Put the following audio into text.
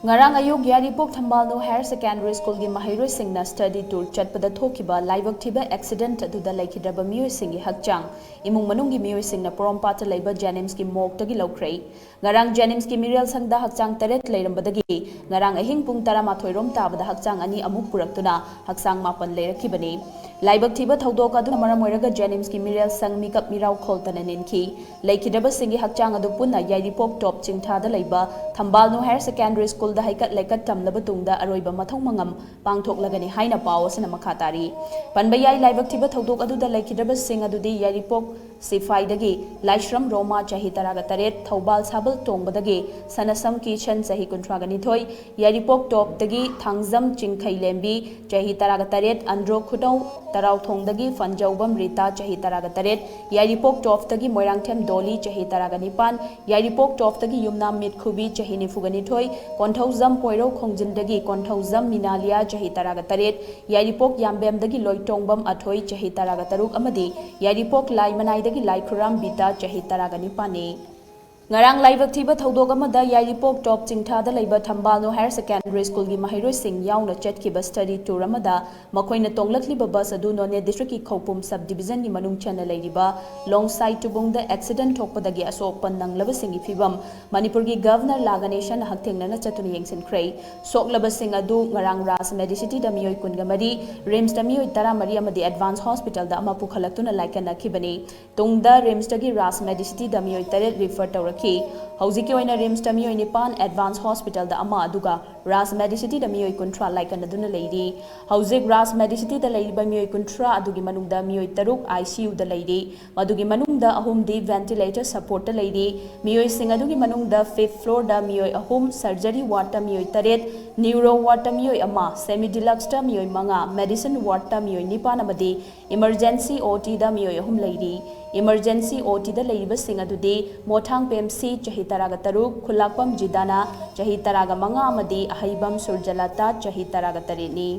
Ngarang ayog Yaripok Thambalno Higher Secondary School gi Mahiroi Singna study tour chatpada thokiba laibak thiba accident aduda laikhidraba miyoi singi hakchang imung manung gi miyoi singna Porompata leiba Janims gi mok tagi laukrei ngarang Janims gi Mirial Sangda hakchang taret leirambadagi ngarang ahing pung 12 rom tabada hakchang ani amuk puraktuna haksang mapan leirakibani laibak thiba thodok adu maram oiraga Janims gi Mirial Sang mikap mirau kholtana nenki laikhidraba singi hakchang adu punna Yaripok top chingthada leiba Thambalno Higher Secondary School da haikat laikat tamlaba tungda aroiba mathong mangam pangthoklagani haina paw asana makhatari panbayai laibak thiba thodok aduda laikhidraba sing adudi Yaripok Sifaidagi Laishram Roma chahi taraga taret Thobal Sabal tongbadagi Sanasam Kitchen chahi kuntragani thoi Yaripok top dagi Thangjam Chingkhai Lembi chahi taraga taret Andro Khudau Tarau Thongdagi Fanjaubam Rita chahi taraga taret Yaripok top dagi Moirangthem Doli chahi taraga nipan Yaripok top dagi Yumnam Mitkhubi chahi nifugani thoi Konthauzam Poirau Khongjindagi Konthauzam Minalia chahi taraga taret Yaripok Yambemdagi Loitongbam Athoi chahi taraga taruk amadi Yaripok Laimanai Lai Khuram Bita chahi taraga nipani ngarang laibak thiba thodok amada Yaripok top chingthada leiba Thambalno Higher Secondary School gi Mahiroi Sing yauna chatkiba study tour amada makoina tonglatliba bus adu None District ki Khopum subdivision ni manung chana leiriba long side tubungda accident thokpadagi asok pananglaba singi phibam Manipur gi Governor Laganation hakthengna chatuni yengsin khrei soklaba sing adu ngarang Ras Medicity da miyoi kungamari Rims da miyoi 13 amadi Advanced Hospital da ama pukhalatuna laikana khibani tungda Rims da gi Ras Medicity da miyoi 3 refer tawra Hauzi ki oina Rims Tami oi Nipan Advanced Hospital da ama aduga Ras Medicity da miyoi kuntra laikan aduna leiri Hauzik Ras Medicity da leiri ba miyoi kuntra adugi manungda miyoi taruk ICU da leiri madugi manungda ahum di ventilator support da leiri miyoi sing adugi manungda 5th floor da miyoi ahum surgery ward da miyoi taret neuro ward da miyoi ama semi deluxe da miyoi manga medicine ward da miyoi nipan amadi emergency OT da miyoi ahum leiri emergency OT da leiriba sing adudi Mothang PMC chahi taraga taruk Khulakpam Jidana chahi taraga manga amadi Ahaibam Surjalata chahi taraga tarini